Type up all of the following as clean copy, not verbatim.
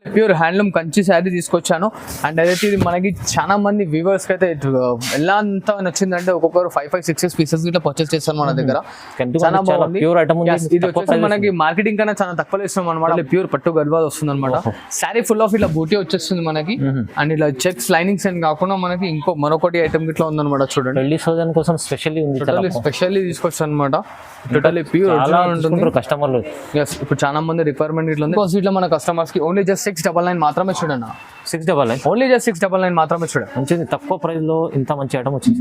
Pure handloom Kanchi sari తీసుకొచ్చాను. And అదైతే ఇది మనకి చాలా మంది వ్యూవర్స్ కి అయితే ఎలా అంత నచ్చిందంటే ఒక్కొక్కరు 5-6 పీసెస్ ఇట్లా పర్చేస్ చేస్తాను మన దగ్గర. చాలా బాగుంది. ఇది వచ్చేసి మనకి మార్కెటింగ్ కన్నా చాలా తక్కువ ఇస్తాం అనమాట. ప్యూర్ పట్టు గద్వాల్ వస్తుంది అనమాట. శారీ ఫుల్ ఆఫ్ ఇట్లా బూటీ వచ్చేస్తుంది మనకి. అండ్ ఇలా చెక్స్ లైనింగ్స్ అని కాకుండా మనకి మరొకటి ఐటమ్ ఇట్లా ఉందన్నమాట. చూడండి కోసం స్పెషల్లీ తీసుకొచ్చాను అనమాట. టోటల్లీ ప్యూర్ ఉంటుంది. కస్టమర్లు ఇప్పుడు చాలా మంది రిక్వైర్మెంట్ ఇట్లా ఉంది. ఇట్లా మన కస్టమర్స్ కి ఓన్లీ జస్ట్ 699 మాత్రమే చూడండి. 699 ఓన్లీ జస్ట్ 699 మాత్రమే చూడండి. మంచిది, తక్కువ ప్రైస్ లో ఇంత మంచి ఐటమ్ వచ్చింది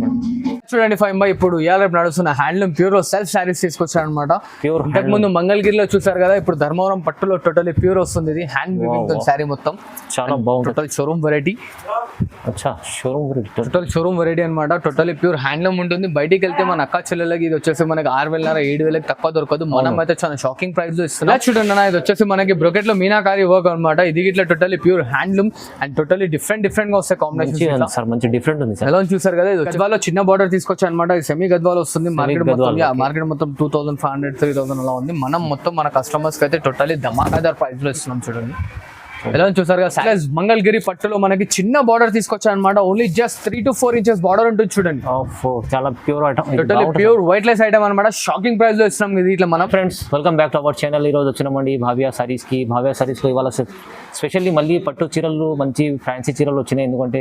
చూడండి. ఫైవ్ బై ఇప్పుడు ఇవాళ నడుస్తున్న హ్యాండ్లూమ్ ప్యూర్ లో సెల్ఫ్ శారీస్ తీసుకొచ్చారు అనమాట. ప్యూర్ ఇంతకు ముందు మంగళగిరిలో చూసారు కదా, ఇప్పుడు ధర్మవరం పట్టులో టోటలీ ప్యూర్ వస్తుంది. ఇది హ్యాండ్ వీవింగ్ శారీ మొత్తం చాలా బాగుంది. Total showroom variety. Total showroom variety అనమాట. టోటలీ ప్యూర్ హ్యాండ్లూమ్ ఉంటుంది. బయటికి వెళ్తే మన అక్క చెల్లెలకి ఇది వచ్చేసి మనకి 6,500-7,000 తక్కువ దొరకదు. మనం అయితే చాలా షాకింగ్ ప్రైస్ లో ఇస్తున్నాం. చూడండి అన్న, ఇది వచ్చేసి మనకి బ్రోకెట్ లో మీనాకారి వర్క్ అనమాట. ఇది ఇట్లా totally pure handloom and totally different గా వస్తాయి కాంబినేషన్. సార్ మంచి డిఫరెంట్ ఉంది. ఎలా చూసారు కదా, ఇది గద్వాలో చిన్న బార్డర్ తీసుకొచ్చా అనమాట. ఇది సెమీ గద్వాల్ వస్తుంది. మార్కెట్ మొత్తం 2,500-3,000 అలా ఉంది. మనం మొత్తం మన కస్టమర్స్ కి అయితే టోటలీ ధమాకాదార్ ప్రైస్ లో ఇస్తున్నాం. చూడండి ఎలా చూసారు కదా. మంగళగిరి పట్టులో మనకి చిన్న బార్డర్ తీసుకొచ్చా అనమాట. Only just 3 to 4 inches border ఉంటుంది. చూడండి చాలా pure item, totally pure white less item అనమాట. షాకింగ్ ప్రైస్ లో ఇస్తున్నాం. ఇది ఇట్లా మన friends welcome back to our channel. ఈ రోజు వచ్చినామండి భావ్య సారీస్ కి. భావ్య సారీస్ లో ఇవాళ స్పెషల్లీ మళ్ళీ పట్టు చీరలు, మంచి ఫ్యాన్సీ చీరలు వచ్చినాయి. ఎందుకంటే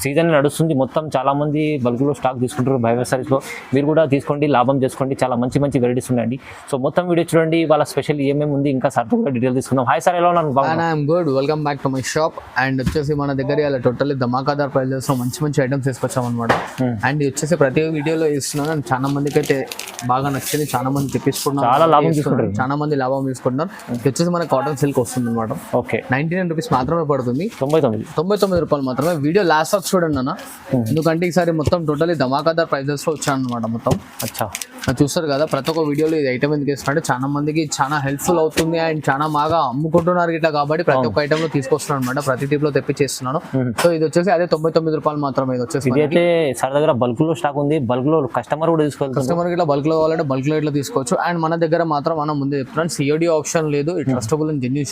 సీజన్ నడుస్తుంది. మొత్తం చాలా మంది బల్క్ లో స్టాక్ తీసుకుంటారు భావ్య సారీస్ లో. మీరు కూడా తీసుకోండి, లాభం చేసుకోండి. చాలా మంచి వెరైటీస్ ఉన్నాయండి. సో మొత్తం వీడియో చూడండి. ఇవాళ స్పెషల్ ఏమేమి ఉంది ఇంకా సార్ కూడా డీటెయిల్ తీసుకుందాం. హాయ్ సార్, ఎలా ఉన్నారు? Good, welcome back to my shop. And వచ్చేసి మన దగ్గర ఇలా టోటల్లీ ధమాకాదార్ ప్రైజెస్ లో మంచి ఐటమ్స్ తీసుకొచ్చాం అనమాట. అండ్ ఇది వచ్చేసి ప్రతి వీడియోలో ఇస్తున్నాను. చాలా మందికి అయితే బాగా నచ్చింది. చాలా మంది తెప్పించుకుంటున్నారు, చాలా లాభం తీసుకుంటారు. చాలా మంది లాభం తీసుకుంటున్నారు. ఇది వచ్చేసి మన కాటన్ సిల్క్ వస్తుంది అనమాట. ఓకే, 99 రూపీస్ మాత్రమే పడుతుంది. 99 రూపాయలు మాత్రమే. వీడియో లాస్ట్ ఆఫ్ చూడండి అన్న, ఎందుకంటే ఈసారి మొత్తం టోటల్లీ ధమాకాదార్ ప్రైజెస్ లో వచ్చాను అనమాట మొత్తం. చూస్తారు కదా, ప్రతి ఒక్క వీడియోలో ఇది ఐటమ్ ఎందుకు వేస్తున్నట్టు చాలా మందికి చాలా హెల్ప్ఫుల్ అవుతుంది. అండ్ చాలా బాగా అమ్ముకుంటున్నారు ఇట్లా, కాబట్టి ప్రతి ఒక్క ఐటమ్ లో తీసుకొస్తున్నాను అనమాట. ప్రతి టిప్ లో తెప్పించేస్తున్నాను. సో ఇది వచ్చేసి అదే 99 రూపాయలు మాత్రమే. ఇది వచ్చేసి అయితే సార్ దగ్గర బల్క్ లో స్టాక్ ఉంది. బల్క్ లో కస్టమర్ కూడా తీసుకోవాలి. కస్టమర్ ఇట్లా బల్క్ లో కావాలంటే బల్క్ లో ఇట్లా తీసుకోవచ్చు. అండ్ మన దగ్గర మాత్రం మనం ముందే చెప్తున్నాను, COD ఆప్షన్ లేదు. ట్రస్టబుల్ అండ్ జెన్యూన్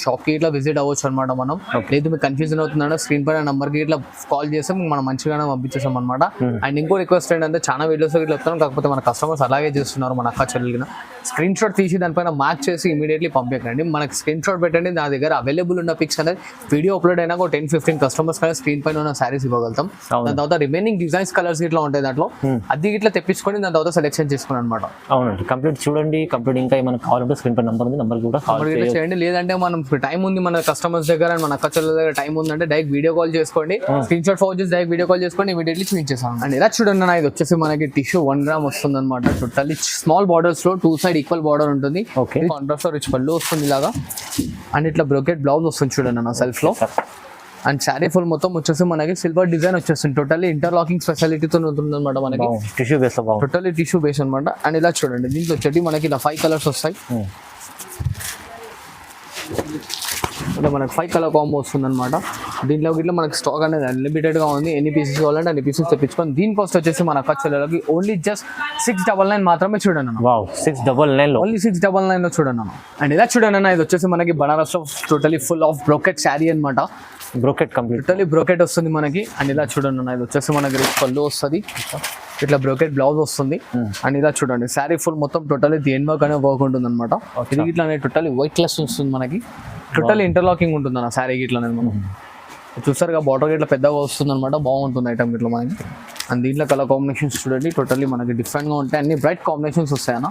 షాప్ కి ఇట్లా విజిట్ అవ్వచ్చు అనమాట. మనం లేదు మీకు కన్ఫ్యూజన్ అవుతుందంటే స్క్రీన్ పైన నంబర్ కి ఇట్లా కాల్ చేస్తే మనం మంచిగానే పంపించేసాం అనమాట. అండ్ ఇంకో రిక్వెస్ట్ ఏంటంటే, చాలా వీడియోస్ ఇట్లా చెప్తాను, కాకపోతే మన కస్టమర్స్ అలాగే చేస్తున్నారు. మన అక్క చెల్లెలు స్క్రీన్ షాట్ తీసి దానిపైన మార్క్ చేసి ఇమీడియట్లీ పంపించండి. మనకి స్క్రీన్ షాట్ పెట్టండి. నా దగ్గర అవైలబుల్ ఉన్న పిక్స్ అనేది వీడియో అప్లోడ్ అయినా 10-15 కస్టమర్స్ కానీ స్క్రీన్ పైన ఉన్న సారీస్ ఇవ్వగలుగుతాం. దాని తర్వాత రిమైనింగ్ డిజైన్స్ కలర్స్ ఇట్లా ఉంటాయి దాంట్లో, అది ఇట్లా తెప్పించుకొని దాని తర్వాత సెలెక్షన్ చేసుకుని అనమాట. అవునండి, కంప్లీట్ చూడండి. కంప్లీట్ ఇంకా ఏమైనా కావాలంటే స్క్రీన్ పైన నంబర్ ఉంది, నంబర్ కూడా చేయండి. లేదంటే మనం టైం ఉంది మన కస్టమర్స్ దగ్గర, మన అక్క చెల్లెల దగ్గర టైం ఉందంటే డైరెక్ట్ వీడియో కాల్ చేసుకోండి. స్క్రీన్ షాట్ ఫోన్ చేసి డైరెక్ట్ వీడియో కాల్ చేసుకోండి, ఇమీడియట్లీ చూపించేసాం. అండ్ ఇలా చూడండి, ఇది వచ్చేసి మనకి టిష్యూ 1 గ్రామ్ వస్తుంది అనమాట. టోటల్లీ స్మాల్ బార్డర్స్ లో 2 సైడ్ ఈక్వల్ బార్డర్ ఉంటుంది. కాంట్రాస్ట్ రిచ్ పళ్ళు వస్తుంది ఇలాగా. అండ్ ఇట్లా బ్రోకెట్ బ్లౌజ్ వస్తుంది చూడండి అన్న సెల్ఫ్ లో. అండ్ శారీ ఫుల్ మొత్తం వచ్చేసి మనకి సిల్వర్ డిజైన్ వచ్చేస్తుంది. టోటల్లీ ఇంటర్లాకింగ్ స్పెషాలిటీతో ఉంటుంది అనమాట. మనకి tissue base, totally tissue base అనమాట. అండ్ ఇలా చూడండి, దీంట్లో వచ్చేటి మనకి ఇలా 5 కలర్స్ వస్తాయి. అంటే మనకి 5 కలర్ కాంబో వస్తుంది అనమాట. దీంట్లో ఇట్లా మనకి స్టాక్ అనేది అన్లిమిటెడ్ గా ఉంది. ఎన్ని పీసెస్ కావాలంటే అన్ని పీసెస్ తెప్పించుకొని దీని కాస్ట్ వచ్చేసి మన అక్క చెల్లెలకి ఓన్లీ జస్ట్ 699 మాత్రమే చూడండి. 699 ఓన్లీ 699 లో చూడండి. అండ్ ఇలా చూడండి అన్న, ఇది వచ్చేసి మనకి బనారస్ లో totally full of brocade saree అనమాట. బ్రోకెట్ కంప్లీట్ టోటలీ బ్రోకెట్ వస్తుంది మనకి. అండ్ ఇలా చూడండి అన్న, ఇది వచ్చేసి మనకి రిచ్ పళ్ళు వస్తుంది, ఇట్లా బ్రోకెట్ బ్లౌజ్ వస్తుంది. అండ్ ఇలా చూడండి, శారీ ఫుల్ మొత్తం టోటలీ దేని వర్క్ అనే వర్క్ ఉంటుంది అనమాట. ఇది ఇట్లా టోటలీ వైట్ లెస్ వస్తుంది మనకి. టోటల్ ఇంటర్లాకింగ్ ఉంటుంది అన్న శారీ ఇట్లా. మనం చూసారుగా, బార్డర్ ఇట్లా పెద్దగా వస్తుంది అనమాట. బాగుంటుంది ఐటమ్ ఇట్లా మనకి. అండ్ దీంట్లో కలర్ కాంబినేషన్స్ చూడండి, టోటల్లీ మనకి డిఫరెంట్ గా ఉంటాయి. అన్ని బ్రైట్ కాంబినేషన్స్ వస్తాయి అన్న.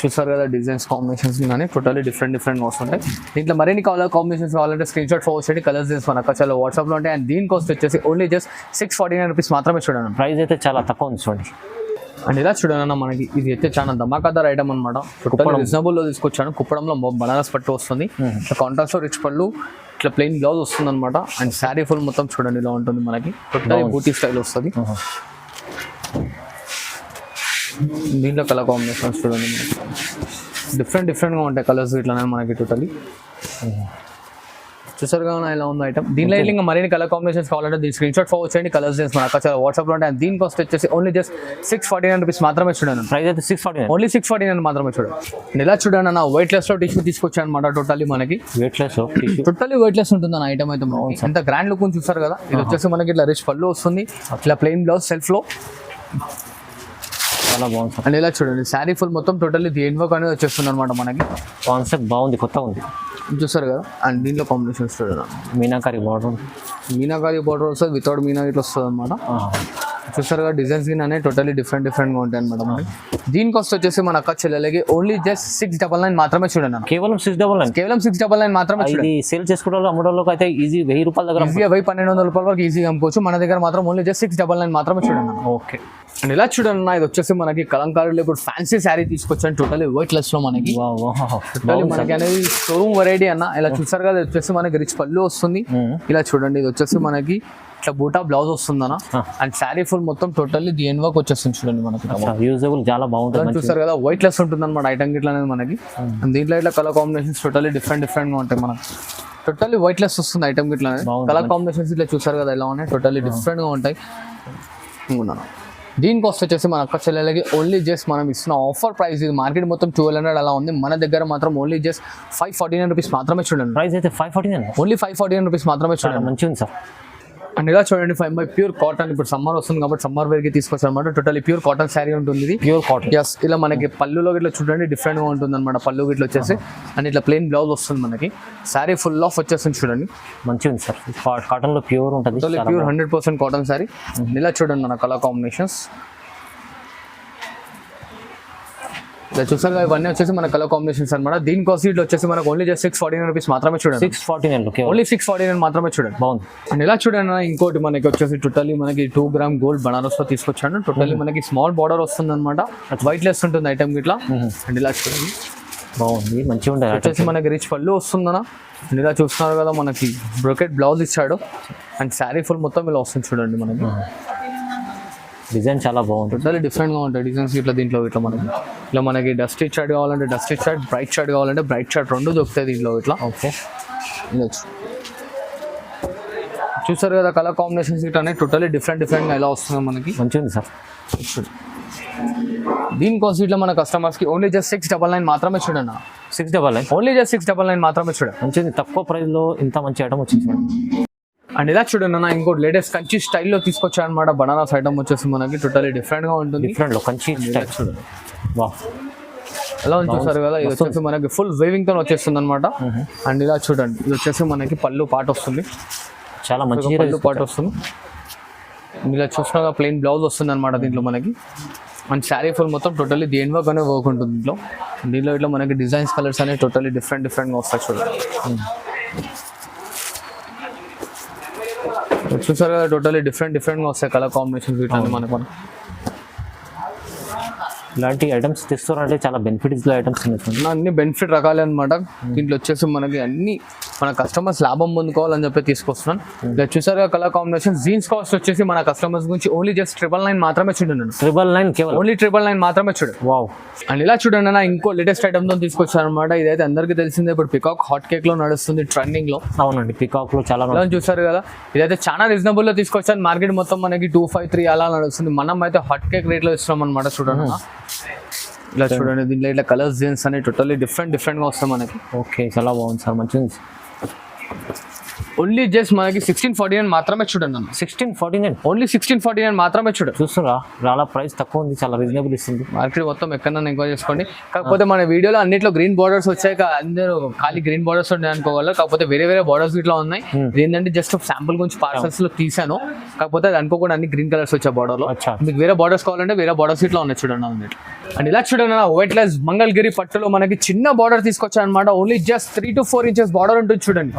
చూసారు కదా, డిజైన్స్ కాంబినేషన్స్ కానీ టోటల్లీ డిఫరెంట్ గా వస్తుంటాయి. దీంట్లో మరిన్ని కలర్ కాంబినేషన్స్ కావాలంటే స్క్రీన్ షాట్ ఫోన్ చేయండి. కలర్స్ మన చాలా వాట్సాప్ లో ఉంటాయి. అండ్ దీని కాస్ట్ వచ్చేసి ఓన్లీ జస్ట్ 649 రూపీస్ మాత్రమే చూడండి. ప్రైస్ అయితే చాలా తక్కువ ఉంది చూడండి. అండ్ ఇలా చూడండి అన్న, మనకి ఇది అయితే చాలా ధమాకాదార్ ఐటమ్ అనమాట. రీజనబుల్ లో తీసుకొచ్చాను. కుప్పడంలో బనారస్ పట్టు వస్తుంది. కాంట్రాస్ట్ లో రిచ్ పళ్ళు, ఇట్లా ప్లెయిన్ బ్లౌజ్ వస్తుంది అనమాట. అండ్ శారీ ఫుల్ మొత్తం చూడండి ఇలా ఉంటుంది మనకి. టోటల్ బూటీ స్టైల్ వస్తుంది. దీంట్లో కలర్ కాంబినేషన్స్ చూడండి, డిఫరెంట్ గా ఉంటాయి కలర్స్ ఇట్లానే మనకి. టోటలీ చూసారు కదా ఇలా ఉంది ఐటమ్. దీనిలో ఇంకా మరిన్ని కలర్ కాంబినేషన్స్ కావాలంటే దీని స్క్రీన్ షాట్ ఫార్వర్డ్ చేయండి, కలర్స్ చేసి మన అక్కడ వాట్సాప్లో ఉంటాయి. దీని కాస్ట్ వచ్చేసి ఓన్లీ జస్ట్ 649 రూపీస్ మాత్రమే చూడండి. ప్రైస్ అయితే 649, ఓన్లీ 649 మాత్రమే చూడండి. ఇలా చూడండి అన్న వైట్ లెస్ లో టిష్యూ తీసుకొచ్చాను అనమాట. టోటల్లీ మనకి వెయిట్లెస్ టోటల్లీ వెయిట్ లెస్ ఉంటుంది అన్న ఐటమ్ అయితే. ఎంత గ్రాండ్ లుక్ చూసారు కదా. ఇది వచ్చేసి మనకి ఇట్లా రిచ్ పళ్ళు వస్తుంది, ఇట్లా ప్లెయిన్ బ్లౌజ్ సెల్ఫ్ లో చాలా బాగుంది సార్. అండ్ ఇలా చూడండి శారీ ఫుల్ మొత్తం టోటల్లీ దేన్ వర్క్ అనేది వచ్చేస్తుంది అనమాట మనకి. కాన్సెప్ట్ బాగుంది, కొత్తగా ఉంది. చూసారు కదా. అండ్ దీంట్లో కాంబినేషన్స్ చూడండి, మీనాకారి బార్డర్, మీనాకారి బార్డర్ వస్తుంది, వితౌట్ మీనా ఇట్లా వస్తుంది అనమాట. చూసారు కదా డిజైన్స్ అనేది టోటల్లీ డిఫరెంట్ గా ఉంటాయి అనమాట మనకి. దీని కాస్ట్ వచ్చేసి మన అక్క చెల్లెలకి ఓన్లీ జస్ట్ 699 మాత్రమే చూడండి అన్న. కేవలం 699, కేవలం 699 మాత్రమే చూడండి. ఇది సేల్ చేసుకుంటే అమ్మడంలోకి అయితే ఈజీ 1000 రూపాయల దగ్గర ఈజీగా 1200 రూపాయల వరకు ఈజీగా అమ్ముకోవచ్చు. మన దగ్గర మాత్రం ఓన్లీ జస్ట్ 699 మాత్రమే చూడండి. ఓకే. అండ్ ఇలా చూడండి అన్న, ఇది వచ్చేసి మనకి కలంకారీలో ఇప్పుడు ఫ్యాన్సీ శారీ తీసుకొచ్చాను టోటలీ వెయిట్ లెస్ లో మనకి. టోటలీ మనకి అనేది షోరూమ్ వెరైటీ అన్న. ఇలా చూసారు కదా, ఇది వచ్చేసి మనకి రిచ్ పళ్ళు వస్తుంది. ఇలా చూడండి, ఇది వచ్చేసి మనకి ఇట్లా బూటా బ్లౌజ్ వస్తుంది అన్న. అండ్ శారీ ఫుల్ మొత్తం టోటల్లీ దీని వర్క్ వచ్చేస్తుంది చూడండి మనకి. యూజబుల్ చాలా బాగుంటుంది. చూసారు కదా వైట్ లెస్ ఉంటుంది అనమాట ఐటమ్ గిట్ల అనేది మనకి. దీంట్లో ఇట్లా కలర్ కాంబినేషన్స్ టోటల్లీ డిఫరెంట్ గా ఉంటాయి మనకి. టోటల్లీ వైట్ లెస్ వస్తుంది ఐటమ్ గిట్ల అనేది. కలర్ కాంబినేషన్స్ ఇట్లా చూసారు కదా ఎలా ఉన్నాయి, టోటల్లీ డిఫరెంట్ గా ఉంటాయి. దీని కాస్ట్ వచ్చేసి మన అక్క చెల్లెలకి ఓన్లీ జస్ట్ మనం ఇస్తున్న ఆఫర్ ప్రైస్. ఇది మార్కెట్ మొత్తం 1200 అలా ఉంది, మన దగ్గర మాత్రం ఓన్లీ జస్ట్ 549 రూపీస్ మాత్రమే చూడండి. ప్రైస్ అయితే 549, ఓన్లీ 549 రూపీస్ మాత్రమే చూడండి. మంచిగా ఉంది సార్. అండ్ ఇలా చూడండి 5 ప్యూర్ కాటన్. ఇప్పుడు సమ్మర్ వస్తుంది కాబట్టి సమ్మర్ వేర్ కి తీసుకొచ్చారు అనమాట. టోటలీ ప్యూర్ కాటన్ శారీ ఉంటుంది ఇది. Pure cotton. ఎస్. ఇలా మనకి పళ్ళులో ఇట్లా చూడండి డిఫరెంట్ గా ఉంటుంది అనమాట. పళ్ళు ఇట్లా వచ్చేసి అండ్ ఇట్లా ప్లెయిన్ బ్లౌజ్ వస్తుంది మనకి. శారీ ఫుల్ ఆఫ్ వచ్చేస్తుంది చూడండి. మంచిగా ఉంది సార్. కాటన్ లో ప్యూర్ ఉంటుంది, ప్యూర్ 100% కాటన్ శారీ. ఇలా చూడండి మన కలర్ కాంబినేషన్స్ ఇలా చూసారు కదా, ఇవన్నీ వచ్చేసి మన కలర్ కాంబినేషన్స్ అనమాట. దీని కాస్ట్ ఇట్లా వచ్చేసి మనకు ఓన్లీ జస్ట్ 649 రూపీస్ మాత్రమే చూడండి. 649, ఓన్లీ 649 మాత్రమే చూడండి. బాగుంది. అండ్ ఇలా చూడండి ఇంకోటి మనకి వచ్చేసి టోటల్లీ మనకి 2 గ్రామ్ గోల్డ్ బనారస్ లో తీసుకొచ్చాను. టోటల్లీ మనకి స్మాల్ బార్డర్ వస్తుంది అనమాట. వైట్ లెస్ ఉంటుంది ఐటమ్ ఇట్లా. అండ్ ఇలా చూడండి బాగుంది, మంచిగా ఉంటుంది. వచ్చేసి మనకి రిచ్ పళ్ళు వస్తుందన్న. అండ్ ఇలా చూస్తున్నారు కదా మనకి బ్రోకెట్ బ్లౌజ్ ఇచ్చాడు. అండ్ శారీ ఫుల్ మొత్తం ఇలా వస్తుంది చూడండి మనకి. డిజైన్ చాలా బాగుంది, టోటల్లీ డిఫరెంట్ గా ఉంటాయి డిజైన్స్ ఇట్లా. దీంట్లో ఇట్లా మనకి డస్ట్ షర్ట్ కావాలంటే డస్ట్ షర్ట్, బ్రైట్ షర్ట్ కావాలంటే బ్రైట్ షర్ట్, రెండు దొరుకుతాయి దీంట్లో ఇట్లా. ఓకే. చూసారు కదా కలర్ కాంబినేషన్స్ ఇట్లా అనేది టోటల్లీ డిఫరెంట్ గా ఎలా వస్తుంది మనకి. మంచిగా ఉంది సార్. దీని కాస్ట్ ఇట్లా మన కస్టమర్స్ కి ఓన్లీ జస్ట్ 699 మాత్రమే చూడండి. 699, ఓన్లీ జస్ట్ 699 మాత్రమే చూడండి. మంచిది. తక్కువ ప్రైస్ లో ఇంత మంచి ఐటమ్ వచ్చింది. అండ్ ఇలా చూడండి అన్న, ఇంకోటి లేటెస్ట్ కంచి స్టైల్లో తీసుకొచ్చా అనమాట. బనారస్ ఐటమ్ వచ్చేసి మనకి టోటలీ డిఫరెంట్ గా ఉంటుంది. డిఫరెంట్ లో కంచి స్టైల్ చూడండి. వావ్, ఎలా ఉంది చూసారు కదా. ఇది వచ్చేసి మనకి ఫుల్ వేవింగ్ తో వచ్చేస్తుంది అనమాట. అండ్ ఇలా చూడండి, ఇది వచ్చేసి మనకి పళ్ళు పాట వస్తుంది, చాలా మంచి పళ్ళు పాట వస్తుంది. ఇలా చూసినాక ప్లెయిన్ బ్లౌజ్ వస్తుంది అనమాట దీంట్లో మనకి. అండ్ శారీ ఫుల్ మొత్తం టోటలీ దేని వర్క్ అనే వర్క్ ఉంటుంది దీంట్లో. దీంట్లో ఇట్లా మనకి డిజైన్స్ కలర్స్ అనేవి టోటలీ డిఫరెంట్ గా వస్తాయి చూడండి. చూసారు కదా టోటలీ డిఫరెంట్ గా వస్తాయి కలర్ కాంబినేషన్స్ ఇట్లా మనకు. ఇలాంటి ఐటమ్స్ తెస్తున్నారంటే చాలా బెనిఫిట్స్ ఐటమ్స్ అన్ని బెనిఫిట్ రకాలే అనమాట. దీంట్లో వచ్చేసి మనకి అన్ని మన కస్టమర్స్ లాభం పొందుకోవాలని చెప్పి తీసుకొస్తున్నాను. ఇలా చూసారుగా కలర్ కాంబినేషన్. జీన్స్ కాస్ట్ వచ్చేసి మన కస్టమర్స్ గురించి ఓన్లీ జస్ట్ 999 మాత్రమే చూడండి. 999 కేవలం, ఓన్లీ 999 మాత్రమే చూడండి. వావ్. అండ్ ఇలా చూడండి అన్న, ఇంకో లేటెస్ట్ ఐటమ్ తో తీసుకొచ్చాను అనమాట. ఇదైతే అందరికీ తెలిసిందే, ఇప్పుడు పికాక్ హాట్ కేక్ లో నడుస్తుంది ట్రెండింగ్ లో. అవునండి, పికాక్ లో చాలా చూసారు కదా. ఇదైతే చాలా రీజనబుల్ లో తీసుకొచ్చాను. మార్కెట్ మొత్తం మనకి 253 అలా నడుస్తుంది. మనం అయితే హాట్ కేక్ రేట్ లో ఇస్తున్నాం అనమాట. చూడండి ఇలా చూడండి, దీంట్లో ఇట్లా కలర్స్ జీన్స్ అనేవి టోటల్లీ డిఫరెంట్ గా వస్తాయి మనకి. ఓకే, చాలా బాగుంది సార్, మంచిది. ఓన్లీ జస్ట్ మనకి 1649 మాత్రమే చూడండి అన్న. 1649, ఓన్లీ 1649 మాత్రమే చూడండి. చూస్తున్నా చాలా ప్రైస్ తక్కువ ఉంది, చాలా రీజనబుల్ ఇస్తుంది. మార్కెట్ మొత్తం ఎక్కడన్నా ఎంక్వైరీ చేసుకోండి. కాకపోతే మన వీడియోలో అన్నిట్లో గ్రీన్ బార్డర్స్ వచ్చాయి, అందరూ ఖాళీ గ్రీన్ బార్డర్స్ ఉన్నాయి అనుకోవాలి. కాకపోతే వేరే వేరే ఇట్లా ఉన్నాయి. ఏంటంటే జస్ట్ శాంపుల్ గురించి పార్సల్స్ లో తీసాను. కాకపోతే అది అనుకోకుండా అన్ని గ్రీన్ కలర్స్ వచ్చాయి బార్డర్ లో. మీకు వేరే బార్డర్స్ కావాలంటే వేరే బార్డర్స్ ఇట్లా ఉన్నాయి చూడండి అన్నట్టు. అండ్ ఇలా చూడండి వైట్ లెస్ మంగళగిరి పట్టులో మనకి చిన్న బార్డర్ తీసుకొచ్చా అనమాట. Only just 3 to 4 inches border ఉంటుంది చూడండి.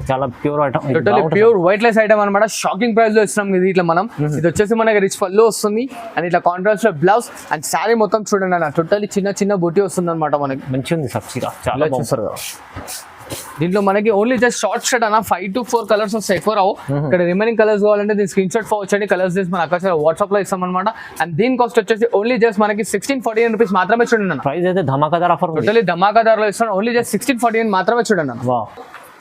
చాలా pure item, totally pure white less item అనమాట. షాకింగ్ ప్రైస్ లో ఇస్తున్నాం ఇది ఇట్లా మనం. ఇది వచ్చేసి మనకి రిచ్ పళ్ళు వస్తుంది అండ్ ఇట్లా కాంట్రాస్ట్ లో బ్లౌజ్ అండ్ శారీ మొత్తం చూడండి అన్న. టోటల్లీ చిన్న బూటీ వస్తుంది అనమాట మనకి. మంచిగా ఉంది సబ్సిడీ, చాలా చూస్తారు. దీంట్లో మనకి ఓన్లీ జస్ట్ షార్ట్ షర్ట్ అన్న 5 to 4 కలర్స్ వస్తాయి, ఎక్కువ రావు. ఇక్కడ రిమైనింగ్ కలర్స్ కావాలంటే దీని స్క్రీన్ షాట్ వచ్చండి. కలర్స్ చేసి మన అక్కడ వాట్సాప్ లో ఇస్తాం అనమాట. అండ్ దీని కాస్ట్ వచ్చేసి ఓన్లీ జస్ట్ మనకి 1649 రూపీస్ మాత్రమే చూడండి అన్న. ప్రైస్ అయితే ధమాకాదార్ ఆఫర్, టోటల్లీ ధమాకాదార్ లో ఇస్తాను. ఓన్లీ జస్ట్ 1649 మాత్రమే చూడండి అన్న.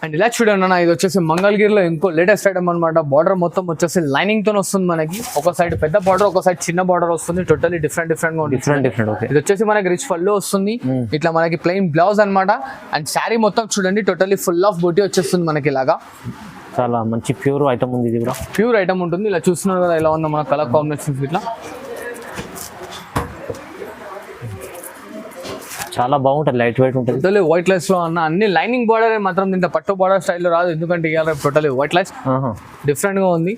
అండ్ ఇలా చూడండి అన్న, ఇది వచ్చేసి మంగళగిరిలో ఇంకో లేటెస్ట్ ఐటమ్ అనమాట. బార్డర్ మొత్తం వచ్చేసి లైనింగ్ తో వస్తుంది మనకి. ఒక సైడ్ పెద్ద బార్డర్, ఒక సైడ్ చిన్న బార్డర్ వస్తుంది. టోటల్లీ డిఫరెంట్ గా ఉంటుంది. Different okay. ఇది వచ్చేసి మనకి రిచ్ పళ్ళు వస్తుంది. ఇట్లా మనకి ప్లెయిన్ బ్లౌజ్ అన్నమాట. అండ్ శారీ మొత్తం చూడండి టోటల్లీ ఫుల్ ఆఫ్ బూటీ వచ్చేస్తుంది మనకి ఇలాగా. చాలా మంచి ప్యూర్ ఐటమ్ ఉంది. ఇది కూడా ప్యూర్ ఐటమ్ ఉంటుంది. ఇలా చూస్తున్నారు కదా ఎలా ఉందో మన కలర్ కాంబినేషన్స్. ఇట్లా చాలా బాగుంటుంది, లైట్ వెయిట్ ఉంటుంది. టోటలీ వైట్ లైన్స్ లో అన్న అన్ని లైనింగ్ బార్డర్ మాత్రం దీంట్లో పట్టు బార్డర్ స్టైల్లో రాదు. ఎందుకంటే ఇవాళ టోటలీ వైట్ లైన్స్ డిఫరెంట్ గా ఉంది.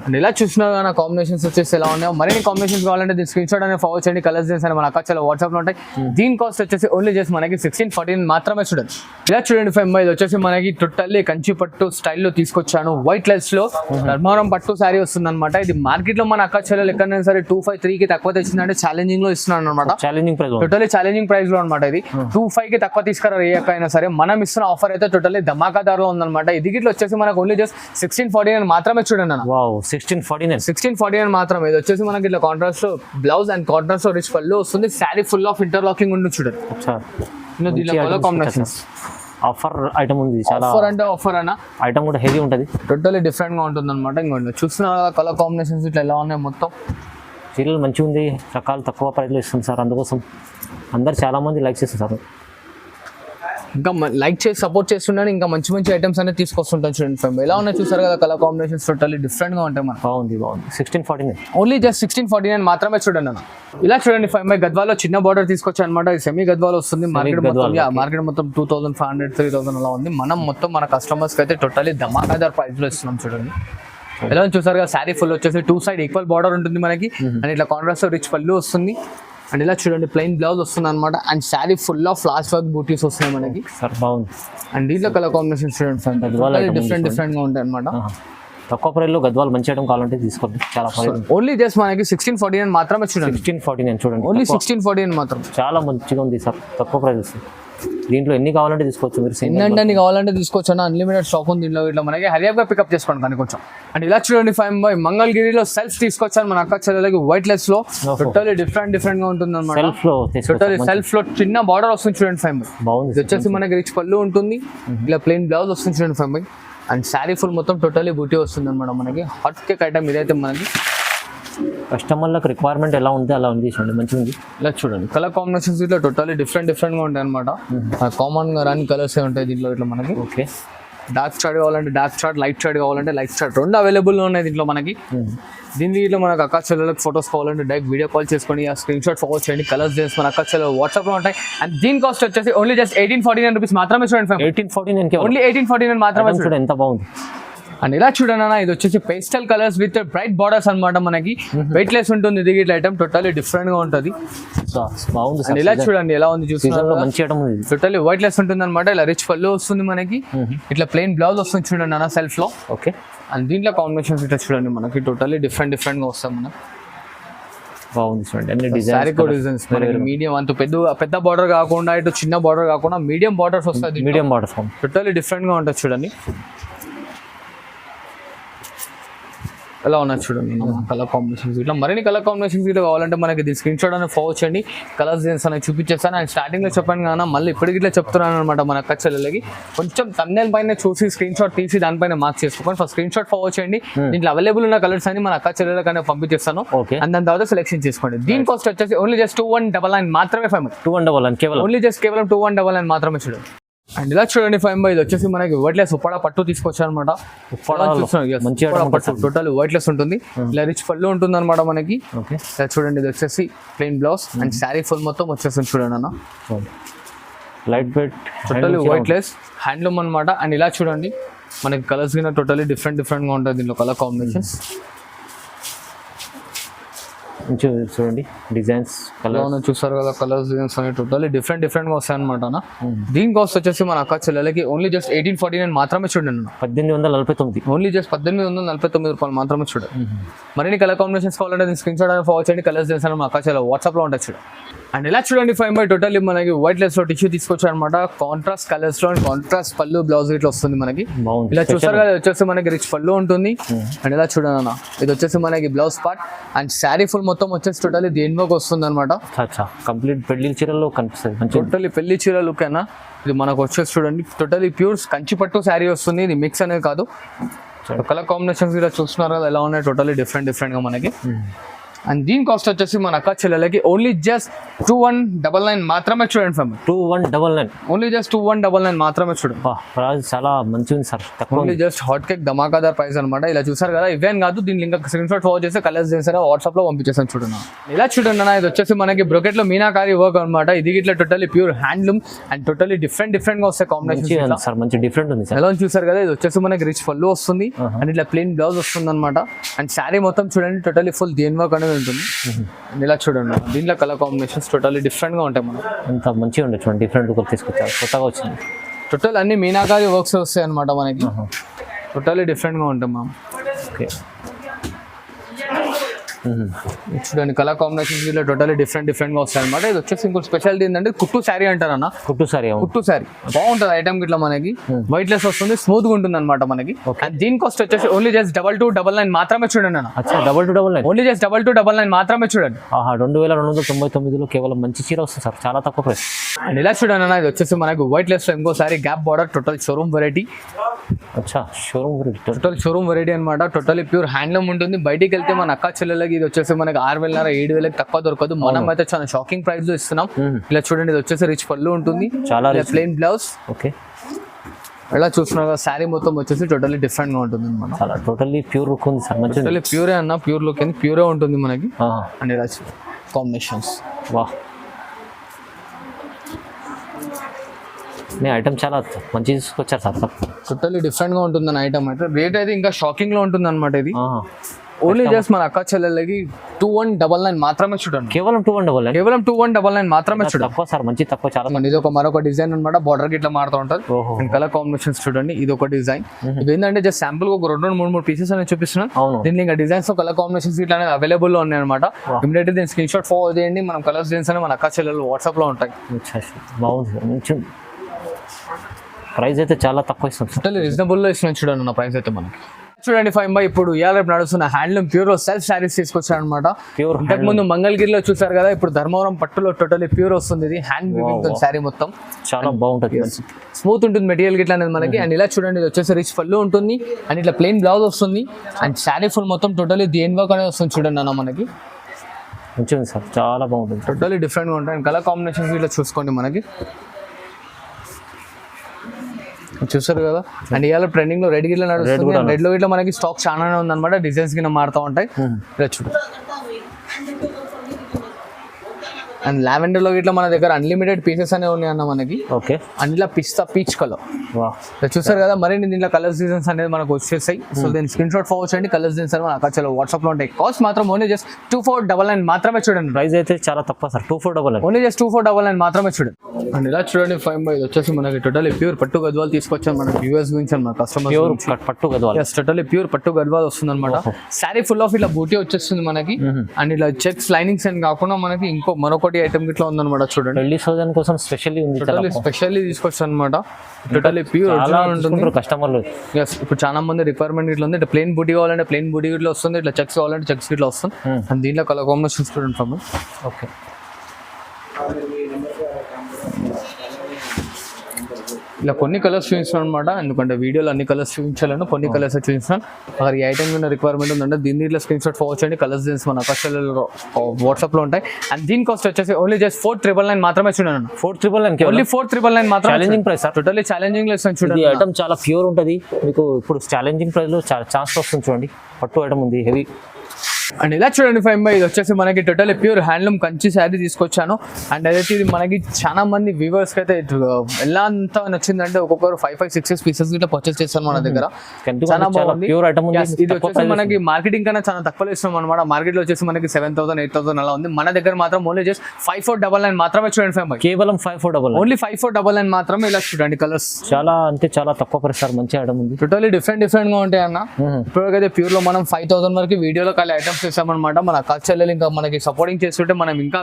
అండ్ ఇలా చూసినా కానీ కాంబినేషన్స్ వచ్చేసి ఎలా ఉన్నాయో. మరిన్ని కాంబినేషన్స్ కావాలంటే దీని స్క్రీన్ షాట్ అనేది ఫార్వర్డ్ చేయండి. కలర్స్ అని మన అక్కడ వాట్సాప్ లో ఉంటాయి. దీని కాస్ట్ వచ్చేసి ఓన్లీ చేసి మనకి 1614 మాత్రమే చూడండి. ఇలా చూడండి ఫైవ్ ఇది వచ్చేసి మనకి టోటల్లీ కంచి పట్టు స్టైల్లో తీసుకొచ్చాను. వైట్ లైన్స్ లో ధర్మవరం పట్టు శారీ వస్తుంది అనమాట. ఇది మార్కెట్ లో మన అక్కడ ఎక్కడైనా సరే 253 కి తక్కువ తెచ్చిందంటే ఛాలెంజింగ్ లో ఇస్తున్నాను అనమాట. Challenging price, totally challenging price లో అనమాట. ఇది 25 కి తక్కువ తీసుకురా ఏ అయినా సరే. మనం ఇస్తున్న ఆఫర్ అయితే టోటల్లీ ధమాకాదార్ లో ఉందన్నమాట. ఇది గిట్ల వచ్చేసి మనకు ఓన్లీ జస్ట్ 1649 మాత్రమే చూడండి అన్న. 1649 మాత్రమే. ఇది వచ్చేసి మనకి ఇట్లా contrast blouse and contrast rich పళ్ళు వస్తుంది. శారీ ఫుల్ ఆఫ్ ఇంటర్లాకింగ్ ఉంటుంది చూడండి. దీనిలో కాంబినేషన్స్ ఆఫర్ ఐటమ్ ఉంది. చాలా ఆఫర్ అంటే ఆఫర్ అన్న. ఐటమ్ కూడా హెవీ ఉంటుంది. టోటల్లీ డిఫరెంట్ గా ఉంటుంది అనమాట. ఇంకోటి చూస్తున్నా కలర్ కాంబినేషన్స్ ఇట్లా ఎలా ఉన్నాయి మొత్తం. చీరలు మంచిగా ఉంది. రకాలు తక్కువ ప్రైస్లో ఇస్తుంది సార్. అందుకోసం అందరు చాలా మంది లైక్ చేస్తారు. ఇంకా లైక్ చేసి సపోర్ట్ చేస్తున్నాను. ఇంకా మంచి మంచి ఐటమ్స్ అనేది తీసుకొస్తుంటాను చూడండి ఫ్రెండ్. ఎలా ఉన్నాయి చూసారు కదా కలర్ కాంబినేషన్స్ టోటల్లీ డిఫరెంట్ గా ఉంటాయి మనకి. బాగుంది 1649 ఓన్లీ జస్ట్ 1649 మాత్రమే చూడండి అన్న. ఇలా చూడండి ఫైవ్ గద్వాలో చిన్న బార్డర్ తీసుకొచ్చాను అనమాట. ఇది సెమీ గద్వాలో వస్తుంది. మార్కెట్ మొత్తం 2500 3000 అలా ఉంది. మనం మొత్తం మన కస్టమర్స్ కి అయితే టోటల్లీ ధమాకాదార్ ప్రైస్ లో ఇస్తున్నాం చూడండి. ఎలా చూసారు కదా శారీ ఫుల్ వచ్చేసి 2 సైడ్ ఈక్వల్ బార్డర్ ఉంటుంది మనకి. అండ్ ఇట్లా కాంట్రాస్ట్ రిచ్ పళ్ళు వస్తుంది. అండ్ ఇలా చూడండి ప్లెయిన్ బ్లౌజ్ వస్తుంది అనమాట. And saree full of flash work బూటీస్ వస్తున్నాయి మనకి. బాగుంది. అండ్ దీంట్లో కలర్ కాంబినేషన్ చూడండి డిఫరెంట్ గా ఉంటాయి అనమాట. తక్కువ ప్రైస్ లో గద్వాలు మంచి ఐటమ్ కావాలంటే తీసుకోండి. చాలా ఓన్లీ జస్ట్ మనకి 1649 మాత్రమే చూడండి. 1649 చూడండి. ఓన్లీ 1649 మాత్రం. చాలా మంచిగా ఉంది సార్. తక్కువ ప్రైస్. దీంట్లో ఎన్ని కావాలంటే తీసుకోవచ్చు మీరు. ఎన్ని కావాలంటే తీసుకోవచ్చు అన్న. అన్లిమిటెడ్ స్టాక్ ఉంది దీంట్లో. ఇట్లా మనకి హరియాగా పికప్ చేసుకోండి కానీ కొంచెం. అండ్ ఇలా చూడండి ఫైవ్ మంగళగిరిలో సెల్ఫ్ తీసుకొచ్చాను మన అక్క చెల్లెలకి. వైట్ లెస్ లో టోటల్లీ డిఫరెంట్ గా ఉంటుంది అనమాట. టోటల్లీ సెల్ఫ్ లో చిన్న బార్డర్ వస్తుంది చూడండి ఫైవ్. బాగుంది. ఇది వచ్చేసి మనకి రిచ్ పళ్ళు ఉంటుంది. ఇలా ప్లెయిన్ బ్లౌజ్ వస్తుంది చూడండి ఫైవ్. అండ్ శారీ ఫుల్ మొత్తం టోటల్లీ బూటీ వస్తుంది అనమాట మనకి. హాట్ కేక్ ఐటమ్ ఇదైతే మనకి. కస్టమర్లకు రిక్వైర్మెంట్ ఎలా ఉంది అలా ఉంది చూడండి. మంచిగా ఉంది. ఇలా చూడండి కలర్ కాంబినేషన్స్ ఇట్లా టోటల్లీ డిఫరెంట్ గా ఉంటాయి అనమాట. కామన్ గా రాని కలర్స్ ఉంటాయి దీంట్లో. ఇట్లా మనకి ఓకే. డార్క్ స్టార్ట్ కావాలంటే డార్క్ స్టార్ట్, లైట్ స్టార్ట్ కావాలంటే లైట్ స్టార్ట్, రెండు అవైలబుల్ ఉన్నాయి దీంట్లో మనకి. దీంట్లో మనకు అక్క చెల్లెలకు ఫొటోస్ కావాలంటే డైరెక్ట్ వీడియో కాల్ చేసుకొని ఆ స్క్రీన్ షాట్ ఫార్వర్డ్ చేయండి. కలర్స్ చేసి మన అక్క చెల్లెలు వాట్సాప్ లో ఉంటాయి. అండ్ దీని కాస్ట్ వచ్చేసి ఓన్లీ జస్ట్ 1849 రూపీస్ మాత్రమే చూడండి. 1849 ఓన్లీ 1849 మాత్రమే చూడండి. ఎంత బాగుంది. అండ్ ఇలా చూడండి అన్న, ఇది వచ్చేసి pastel colours with bright borders అనమాట మనకి. వెయిట్ లెస్ ఉంటుంది ఇది. ఇట్లా ఐటమ్ టోటల్లీ డిఫరెంట్ గా ఉంటుంది. బాగుంది. అండ్ ఇలా చూడండి ఎలా ఉంది చూస్తున్నారు. మంచి ఐటమ్ ఉంది. టోటల్లీ వైట్ లెస్ ఉంటుంది అనమాట. ఇలా రిచ్ పళ్ళు వస్తుంది మనకి. ఇట్లా ప్లెయిన్ బ్లౌజ్ వస్తుంది చూడండి అన్న సెల్ఫ్ లో. ఓకే. అండ్ దీంట్లో కాంబినేషన్స్ ఇట్లా చూడండి మనకి టోటల్లీ డిఫరెంట్ గా వస్తాం మనం. బాగుంది చూడండి. అన్ని డిజైన్స్ మీడియం అంత పెద్ద బార్డర్ కాకుండా ఇటు చిన్న బార్డర్ కాకుండా మీడియం బార్డర్స్ వస్తాయి. మీడియం బార్డర్స్ టోటల్లీ డిఫరెంట్ గా ఉంటుంది చూడండి. ఎలా ఉన్నాయి చూడండి కలర్ కాంబినేషన్స్. ఇట్లా మరిన్ని కలర్ కాంబినేషన్స్ ఇట్లా కావాలంటే మనకి దీని స్క్రీన్ షాట్ అనేది ఫార్వర్డ్ చేయండి. కలర్స్ డిజైన్స్ అనేది చూపించేస్తాను. అండ్ స్టార్టింగ్ లో చెప్పాను కానీ మళ్ళీ ఇప్పటికి ఇట్లా చెప్తున్నాను అనమాట. మన అక్క చెల్లెలకి కొంచెం thumbnail పైన చూసి స్క్రీన్ షాట్ తీసి దానిపైన మార్క్ చేసుకోండి. ఫస్ట్ స్క్రీన్ షాట్ ఫార్వర్డ్ చేయండి. దీంట్లో అవైలబుల్ ఉన్న కలర్స్ అని మన అక్క చెల్లెలకి అనేది పంపించేస్తాను. అండ్ దాని తర్వాత సెలెక్షన్ చేసుకోండి. దీని కాస్ట్ వచ్చేసి ఓన్లీ జస్ట్ 2199 మాత్రమే. 2199 కేవలం. ఓన్లీ జస్ట్ కేవలం 2199 మాత్రమే చూడండి. అండ్ ఇలా చూడండి ఫైవ్ ఇది వచ్చేసి మనకి వైట్లెస్ ఉప్పాడ పట్టు తీసుకొచ్చారు అనమాట. టోటల్ వైట్లెస్ ఉంటుంది. ఇలా రిచ్ పళ్ళు ఉంటుంది అనమాట మనకి. ఇలా చూడండి ఇది వచ్చేసి plain blouse and saree full మొత్తం వచ్చేసి చూడండి అన్న. లైట్ వెయిట్ టోటల్ వైట్లెస్ హ్యాండ్లూమ్ అనమాట. అండ్ ఇలా చూడండి మనకి కలర్స్ కింద టోటల్లీ డిఫరెంట్ గా ఉంటుంది దీంట్లో కలర్ కాంబినేషన్స్. చూడండి డిజైన్స్ చూస్తారు కదా కలర్స్ డిజైన్స్ అనేవి టోటల్లీ డిఫరెంట్ గా వస్తాయి అనమాట. దీని కాస్ట్ వచ్చేసి మన అక్క చెల్లెలకి ఓన్లీ జస్ట్ 1849 మాత్రమే చూడండి. 1849 ఓన్లీ జస్ట్ 1849 రూపాయలు మాత్రమే చూడండి. మరిన్ని కలర్ కాంబినేషన్స్ కావాలంటే స్క్రీన్ షాట్ ఫార్వర్డ్ చేయండి. కలర్స్ డిజైన్స్ మన అక్క చెల్లెలు వాట్సాప్ లో ఉంటాయి చూడండి. అండ్ ఇలా చూడండి ఫైవ్ బై టోటల్లీ మనకి వైట్ లెస్ లో టిష్యూ తీసుకొచ్చారు అనమాట. కాంట్రాస్ట్ కలర్స్ లో కాంట్రాస్ట్ పళ్ళు బ్లౌజ్ ఇట్లా వస్తుంది మనకి. బాగుంది. ఇలా చూసారు కదా, వచ్చేసి మనకి రిచ్ పళ్ళు ఉంటుంది. అండ్ ఇలా చూడండి అన్న, ఇది వచ్చేసి మనకి blouse part and saree full మొత్తం వచ్చేసి టోటల్లీ దేని వర్క్ వస్తుంది అనమాట. కంప్లీట్ పెళ్లి చీరలో కనిపిస్తుంది మంచి. టోటల్లీ పెళ్లి చీర లుక్ అన్న. ఇది మనకు వచ్చేసి చూడండి టోటల్లీ ప్యూర్ కంచి పట్టు శారీ వస్తుంది. ఇది మిక్స్ అనేది కాదు. కలర్ కాంబినేషన్స్ ఇలా చూస్తున్నారు కదా ఎలా ఉన్నాయి, టోటల్లీ డిఫరెంట్ గా మనకి. అండ్ దీని కాస్ట్ వచ్చేసి మన అక్క చెల్లెలకి ఓన్లీ జస్ట్ 2199 మాత్రమే చూడండి ఫ్యామ్. 2199 ఓన్లీ జస్ట్ 2199 మాత్రమే చూడండి. ప్రైస్ చాలా మంచిగా ఉంది sir. Only just hot cake ధమాకాదార్ ప్రైస్ అనమాట. ఇలా చూసారు కదా, ఇవేం కాదు, దీని లింక్ స్క్రీన్ షాట్ ఫార్వర్డ్ చేస్తే కలర్స్ చేసారా వాట్సాప్ లో పంపించేసాను చూడండి. ఇలా చూడండి అన్న, ఇది వచ్చేసి మనకి బ్రొకెట్ లో మీనాకారి వర్క్ అనమాట. ఇది ఇట్లా totally pure handloom and totally different గా వస్తాయి కాంబినేషన్ సార్. మంచి డిఫరెంట్ ఉంది సార్. ఎలా చూసారు కదా, ఇది వచ్చేసి మనకి రిచ్ పళ్ళు వస్తుంది అండ్ ఇట్లా ప్లెయిన్ బ్లౌజ్ వస్తుంది అనమాట. అండ్ శారీ మొత్తం చూడండి టోటల్లీ ఫుల్ దేని వర్క్ అనేది ఉంటుంది. ఇలా చూడండి దీంట్లో కలర్ కాంబినేషన్స్ టోటల్లీ డిఫరెంట్ గా ఉంటాయి. మనం అంత మంచిగా ఉండే చూడండి, డిఫరెంట్ లుక్ తీసుకొచ్చారు, కొత్తగా వచ్చింది. టోటల్ అన్ని మీనాకారి వర్క్స్ వస్తాయి అనమాట మనకి. టోటల్లీ డిఫరెంట్ గా ఉంటాం మనం. ఓకే చూడండి కలర్ కాంబినేషన్స్ ఇలా టోటల్లీ డిఫరెంట్ గా వస్తాయి అనమాట. ఇది వచ్చేసి ఇంకో స్పెషాలిటీ ఏంటంటే కుట్టు శారీ అంటారన్న. కుట్టు సారీ బాగుంటుంది ఐటమ్ ఇట్లా మనకి. వైట్ లెస్ వస్తుంది, స్మూత్ గా ఉంటుంది అనమాట మనకి. అండ్ దీని కాస్ట్ వచ్చేసి ఓన్లీ జస్ట్ 2299 మాత్రమే చూడండి అన్న. 2299 ఓన్లీ జస్ట్ 2299 మాత్రమే చూడండి. 2299లో కేవలం మంచి చీర వస్తుంది సార్, చాలా తక్కువ ప్రైస్. అండ్ ఇలా చూడండి అన్న, ఇది వచ్చేసి మనకి వైట్ లెస్ లో ఇంకోసారి gap border total showroom variety. Total showroom variety అనమాట. టోటల్లీ ప్యూర్ హ్యాండ్లూమ్ ఉంటుంది. బయటికి వెళ్తే మన అక్క చెల్లెలకి ఇది వచ్చేసి మనకి 6,000 7,000 తక్కువ దొరకదు. మనం అయితే చాలా షాకింగ్ ప్రైస్ లో ఇస్తున్నాం. ఇలా చూడండి, ఇది వచ్చేసి రిచ్ పళ్ళు ఉంటుంది, చాలా ప్లెయిన్ బ్లౌజ్. ఓకే, ఇలా చూస్తున్నారు కదా, శారీ మొత్తం వచ్చేసి టోటల్లీ డిఫరెంట్ గా ఉంటుంది అనమాట. చాలా టోటల్లీ ప్యూర్ లుక్ ఉంది సార్. మంచి టోటల్లీ ప్యూరే అన్న, ప్యూర్ లుక్ అని ప్యూరే ఉంటుంది మనకి. అండ్ ఇలా కాంబినేషన్స్ వా, మీ ఐటమ్ చాలా మంచి తీసుకొచ్చారు సార్. టోటల్లీ డిఫరెంట్ గా ఉంటుంది అన్న ఐటమ్ అయితే. రేట్ అయితే ఇంకా షాకింగ్ లో ఉంటుంది అనమాట. ఇది ఓన్లీ జస్ట్ మన అక్క చెల్లెలకి 2199 మాత్రమే చూడండి. కేవలం 2199 మాత్రమే చూడండి. తక్కువ సార్, మంచి తక్కువ, చాలా మంది. ఇది ఒక మరొక డిజైన్ అనమాట. బార్డర్ కి ఇట్లా మారుతూ ఉంటుంది. అండ్ కలర్ కాంబినేషన్స్ చూడండి, ఇది ఒక డిజైన్. ఇది ఏంటంటే జస్ట్ శాంపుల్ ఒక 2-3 పీసెస్ అనేది చూపిస్తున్నాను. అవును, దీనికి ఇంకా డిజైన్స్ కలర్ కాంబినేషన్స్ ఇట్లా అవైలబుల్ లో ఉన్నాయి అనమాట. ఇమీడియట్ దీని స్క్రీన్ షాట్ ఫార్వర్డ్ చేయండి. మనం కలర్స్ డిజైన్స్ అని మన అక్క చెల్లెలు వాట్సాప్ లో ఉంటాయి. బాగుంది, మంచి ప్రైస్ అయితే చాలా తక్కువ ఇస్తుంది. టోటల్లీ రీజనబుల్ లో ఇస్తున్నాం చూడండి నా ప్రైస్ అయితే మనకి. చూడండి ఫైవ్ బై ఇప్పుడు ఇవాళ నడుస్తున్న హ్యాండ్లూమ్ ప్యూర్ సెల్ఫ్ శారీస్ తీసుకొచ్చారు అనమాట. ప్యూర్ ఇంతకు ముందు మంగళగిరిలో చూసారు కదా, ఇప్పుడు ధర్మవరం పట్టులో టోటల్లీ ప్యూర్ వస్తుంది. ఇది హ్యాండ్ వీవింగ్ శారీ మొత్తం చాలా బాగుంటుంది, స్మూత్ ఉంటుంది మెటీరియల్ గిట్లా అనేది మనకి. అండ్ ఇలా చూడండి, ఇది వచ్చేసి రిచ్ పళ్ళు ఉంటుంది అండ్ ఇట్లా ప్లెయిన్ బ్లౌజ్ వస్తుంది. అండ్ శారీ ఫుల్ మొత్తం టోటల్లీ దేని వర్క్ అనేది వస్తుంది చూడండి అన్న మనకి. మంచిగా సార్, చాలా బాగుంటుంది, టోటల్లీ డిఫరెంట్ గా ఉంటాయి. అండ్ కలర్ కాంబినేషన్స్ ఇట్లా చూసుకోండి మనకి. చూసారు కదా, అండ్ ఇవాళ ట్రెండింగ్ లో రెడ్ గిట్లా నడుస్తుంది. రెడ్ లో ఇట్లా మనకి స్టాక్ చాలానే ఉంది అనమాట. డిజైన్స్ కింద మారుతూ ఉంటాయి. ఇలా చూడు. అండ్ లావెండర్ లో ఇట్లా మన దగ్గర అన్లిమిటెడ్ పీసెస్ అనేవి ఉన్నాయి అన్న మనకి. ఓకే, అండ్ ఇలా పిస్తా పీచ్ కలర్ చూసారు కదా. మరిన్ని దీంట్లో కలర్స్ డిజైన్స్ అనేది మనకు వచ్చేసాయి. సో దీని స్క్రీన్ షాట్ ఫార్వర్డ్ చేయండి. కలర్స్ డిజైన్స్ అని మనకు అక్కడ వాట్సాప్ లో ఉంటాయి. కాస్ట్ మాత్రం ఓన్లీ జస్ట్ 2499 మాత్రమే చూడండి. ప్రైస్ అయితే చాలా తక్కువ సార్, 2499 ఓన్లీ జస్ట్ 2499 మాత్రమే చూడండి. అండ్ ఇలా చూడండి ఫైవ్ బై వచ్చేసి మనకి టోటల్లీ ప్యూర్ పట్టు గద్వాలు తీసుకొచ్చాను మనకి వ్యూవర్స్ గురించి మన కస్టమర్. ప్యూర్ పట్టు గద్వాలు, టోటల్లీ ప్యూర్ పట్టు గద్వాలు వస్తుంది అనమాట. శారీ ఫుల్ ఆఫ్ ఇలా బూటీ వచ్చేస్తుంది మనకి. అండ్ ఇలా చెక్స్ లైనింగ్స్ అని కాకుండా మనకి ఇంకో మరొకటి ఐటమ్ ఇట్లా ఉందన్నమాట. చూడండి, పెళ్లి సీజన్ కోసం స్పెషల్లీ ఉంది, స్పెషల్లీ తీసుకొచ్చాను అనమాట. టోటల్లీ ప్యూర్ ఉంటుంది కస్టమర్లు. ఇప్పుడు చాలా మంది రిక్వైర్మెంట్ ఇట్లా ఉంది. ఇట్లా ప్లెయిన్ బూటీ కావాలంటే ప్లెయిన్ బూటీ ఇట్లా వస్తుంది. ఇట్లా చెక్స్ కావాలంటే చెక్స్ ఇట్లా వస్తుంది. అండ్ దీంట్లో కలర్ కాంబినేషన్స్ చూడండి ఫామ్. ఓకే, ఇలా కొన్ని కలర్స్ చూపిస్తాను అనమాట. ఎందుకంటే వీడియోలో అన్ని కలర్స్ చూపించాలను, కొన్ని కలర్స్ చూపిస్తాను. అక్కడ ఈ ఐటమ్ మీద రిక్వైర్మెంట్ ఉందంటే దీని ఇట్లా స్క్రీన్ షాట్ ఫార్వర్డ్ చేయండి. కలర్స్ డిజైన్స్ మన అకాశాలలో వాట్సాప్ లో ఉంటాయి. అండ్ దీని కాస్ట్ వచ్చేసి ఓన్లీ జస్ట్ 4999 మాత్రమే చూడండి. 4999 ఓన్లీ 4999 మాత్రం. Challenging price sir, totally challenging less చూడండి. ఈ ఐటమ్ చాలా ప్యూర్ ఉంటుంది మీకు. ఇప్పుడు ఛాలెంజింగ్ ప్రైస్ లో ఛాన్స్ వస్తుంది చూడండి. పట్టు ఐటమ్ ఉంది, హెవీ. అండ్ ఇలా చూడండి ఫైవ్ బై ఇది వచ్చేసి మనకి total pure handloom Kanchi sari తీసుకొచ్చాను. అండ్ అదైతే ఇది మనకి చాలా మంది వ్యూవర్స్ కి అయితే ఎలా అంతా నచ్చిందంటే ఒక్కొక్కరు 5-6 పీసెస్ ఇట్లా పర్చేస్ చేస్తాను మన దగ్గర. చాలా బాగుంది. ఇది వచ్చేసి మనకి మార్కెటింగ్ కన్నా చాలా తక్కువ ఇస్తాం అనమాట. మార్కెట్ లో వచ్చేసి మనకి 7,000 8,000 అలా ఉంది. మన దగ్గర మాత్రం ఓన్లీ జస్ట్ 5499 మాత్రమే చూడండి ఫైవ్ బై. కేవలం 5499, ఓన్లీ 5499 మాత్రమే. ఇలా చూడండి కలర్స్ చాలా అంటే చాలా తక్కువ ప్రైస్, మంచి ఐటమ్ ఉంది. టోటల్లీ డిఫరెంట్ గా ఉంటాయి అన్న. ఇప్పటికైతే ప్యూర్ లో మనం 5,000 వరకు వీడియోలో ఖాళీ ఐటమ్ ఐటమ్స్ చేస్తామన్నమాట. మన కల్చర్లో ఇంకా మనకి సపోర్టింగ్ చేస్తుంటే మనం ఇంకా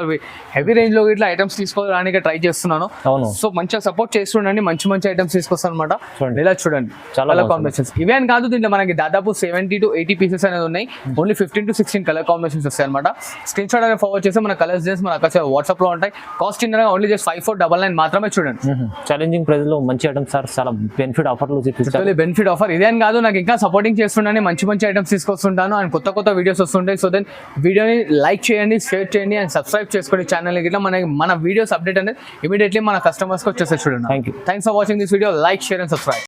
హెవీ రేంజ్ లో ఇట్లా ఐటమ్స్ తీసుకోవడానికి ట్రై చేస్తున్నాను. అవును. సో మంచిగా సపోర్ట్ చేస్తుండండి, మంచి మంచి ఐటమ్స్ తీసుకొస్తాను అనమాట. చూడండి. ఇలా చూడండి చాలా కలర్ కాంబినేషన్స్. ఇవే అని కాదు, దీంట్లో మనకి దాదాపు 70 to 80 పీసెస్ అనేది ఉన్నాయి. ఓన్లీ 15 to 16 కలర్ కాంబినేషన్స్ వస్తాయి అనమాట. స్క్రీన్ షాట్ అనేది ఫార్వర్డ్ చేస్తే మన కలర్స్ చేసి మన అక్కడ వాట్సాప్ లో ఉంటాయి. కాస్ట్ ఇన్నర్ ఓన్లీ జస్ట్ 5499 మాత్రమే. చూడండి ఛాలెంజింగ్ ప్రైస్ లో మంచి ఐటమ్స్ సార్, చాలా బెనిఫిట్ ఆఫర్లు చూపిస్తారు. బెనిఫిట్ ఆఫర్ ఇదే అని కాదు, నాకు ఇంకా సపోర్టింగ్ చేస్తుండని మంచి మంచి ఐటమ్స్ తీసుకొస్తుంటాను అండ్ కొత్త కొత్త వీడియోస్ వస్తుంటాయి. సో దెన్ వీడియోని లైక్ చేయండి, షేర్ చేయండి అండ్ సబ్స్క్రైబ్ చేసుకోండి ఛానల్. ఇట్లా మన వీడియోస్ అప్డేట్ అనేది ఇమీడియట్లీ మన కస్టమర్స్కి వచ్చేసి చూడండి. Thank you. Thanks for watching this video. Like, share and subscribe.